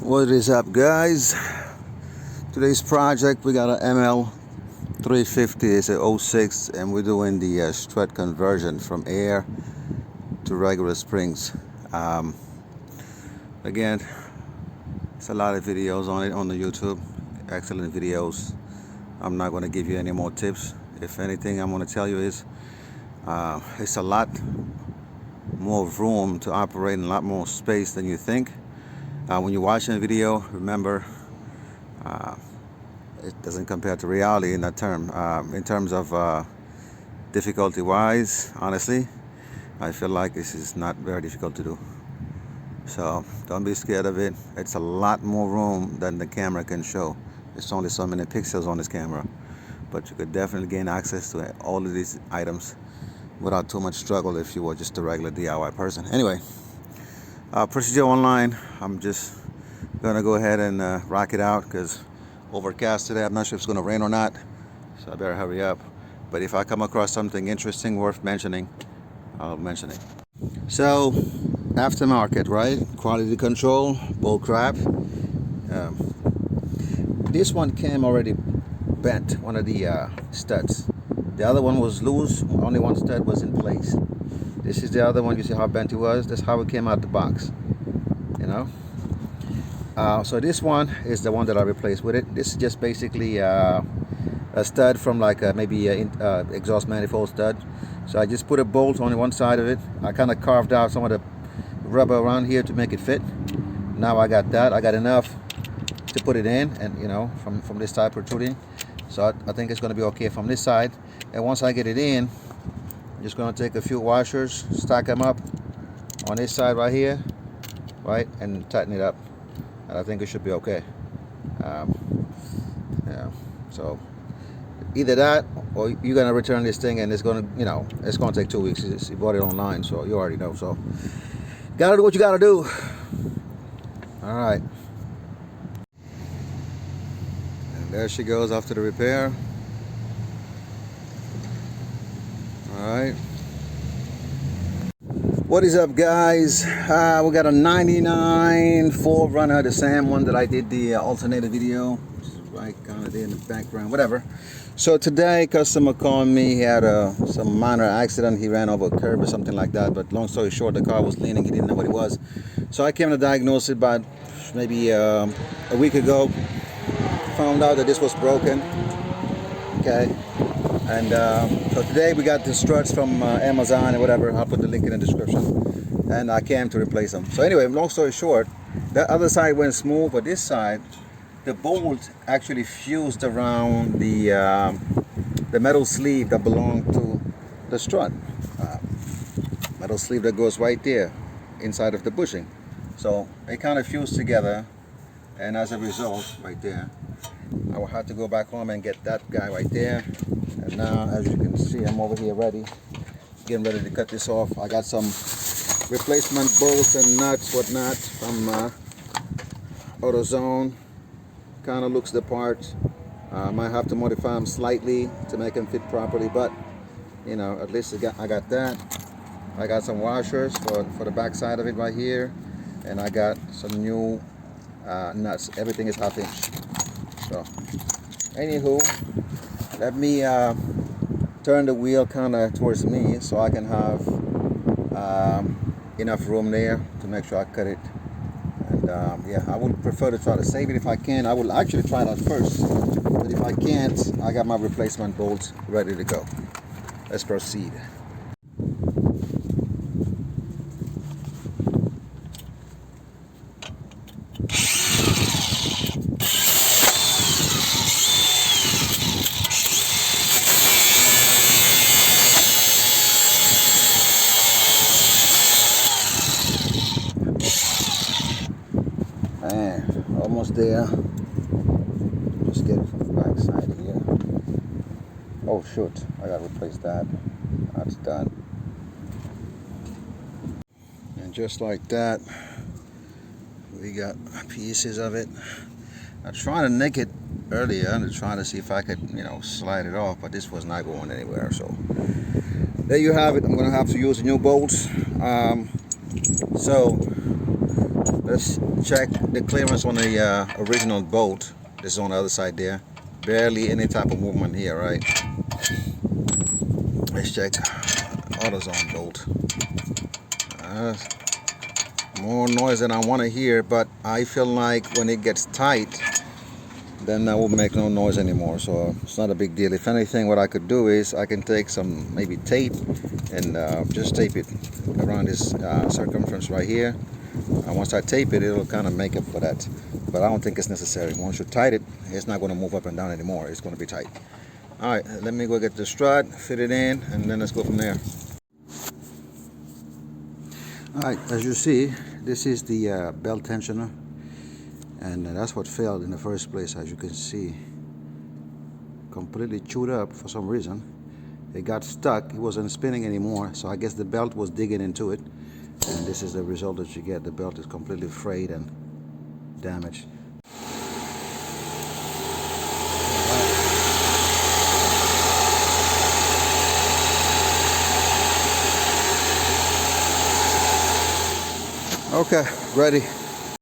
What is up, guys? Today's project, we got an ML350. It's a 06, and we're doing the strut conversion from air to regular springs. Again, it's a lot of videos on it on the YouTube. Excellent videos. I'm not going to give you any more tips. If anything, I'm going to tell you is it's a lot more room to operate and a lot more space than you think. When you're watching a video, remember it doesn't compare to reality in that term. In terms of difficulty-wise, honestly, I feel like this is not very difficult to do. So don't be scared of it. It's a lot more room than the camera can show. It's only so many pixels on this camera, but you could definitely gain access to all of these items without too much struggle if you were just a regular DIY person. Anyway, procedure online. I'm just gonna go ahead and rock it out because overcast today. I'm not sure if it's gonna rain or not, so I better hurry up. But if I come across something interesting worth mentioning, I'll mention it. So, aftermarket, right? Quality control, bull crap. This one came already bent, one of the studs. The other one was loose, only one stud was in place. This is the other one. You see how bent it was? That's how it came out the box, you know. So this one is the one that I replaced with it. This is just basically a stud from like maybe an exhaust manifold stud. So I just put a bolt on one side of it. I kind of carved out some of the rubber around here to make it fit. Now I got that. I got enough to put it in, and you know, from this side protruding. So I think it's going to be okay from this side. And once I get it in, I'm just going to take a few washers, stack them up on this side right here, right, and tighten it up. And I think it should be okay. Yeah. So either that, or you're gonna return this thing, and it's gonna, you know, it's gonna take 2 weeks. You bought it online, so you already know. So gotta do what you gotta do. All right. And there she goes after the repair. All right. What is up, guys? We got a 99 4Runner, the same one that I did the alternator video, which is right kind of there in the background, whatever. So today, customer called me. He had some minor accident. He ran over a curb or something like that. But long story short, the car was leaning. He didn't know what it was. So I came to diagnose it about maybe a week ago. Found out that this was broken. Okay. And so today we got the struts from Amazon or whatever. I'll put the link in the description. And I came to replace them. So anyway, long story short, the other side went smooth, but this side, the bolt actually fused around the metal sleeve that belonged to the strut. Metal sleeve that goes right there inside of the bushing. So it kind of fused together, and as a result, right there, I will have to go back home and get that guy right there. And now, as you can see, I'm over here ready, getting ready to cut this off. I got some replacement bolts and nuts, whatnot, from AutoZone. Kind of looks the part. Might have to modify them slightly to make them fit properly, but you know, at least I got that. I got some washers for the back side of it right here, and I got some new nuts. Everything is 1/2 inch. So, anywho, let me turn the wheel kind of towards me so I can have enough room there to make sure I cut it. And yeah, I would prefer to try to save it if I can. I will actually try that first, but if I can't, I got my replacement bolts ready to go. Let's proceed. Man, almost there. Just get it from the back side here. Oh shoot, I gotta replace that. That's done. And just like that, we got pieces of it. I tried to nick it earlier and trying to see if I could, you know, slide it off, but this was not going anywhere. So there you have it. I'm gonna have to use new bolts. So Let's check the clearance on the original bolt. This is on the other side there. Barely any type of movement here, right? Let's check AutoZone bolt. More noise than I want to hear, but I feel like when it gets tight, then that will make no noise anymore, so it's not a big deal. If anything, what I could do is I can take some maybe tape and just tape it around this circumference right here. Once I tape it, it'll kind of make up for that, but I don't think it's necessary. Once you tight it, it's not going to move up and down anymore. It's going to be tight. All right, let me go get the strut, fit it in, and then let's go from there. All right, as you see, this is the belt tensioner, and that's what failed in the first place. As you can see, completely chewed up for some reason. It got stuck. It wasn't spinning anymore, so I guess the belt was digging into it, and this is the result that you get. The belt is completely frayed and damaged. Okay, ready.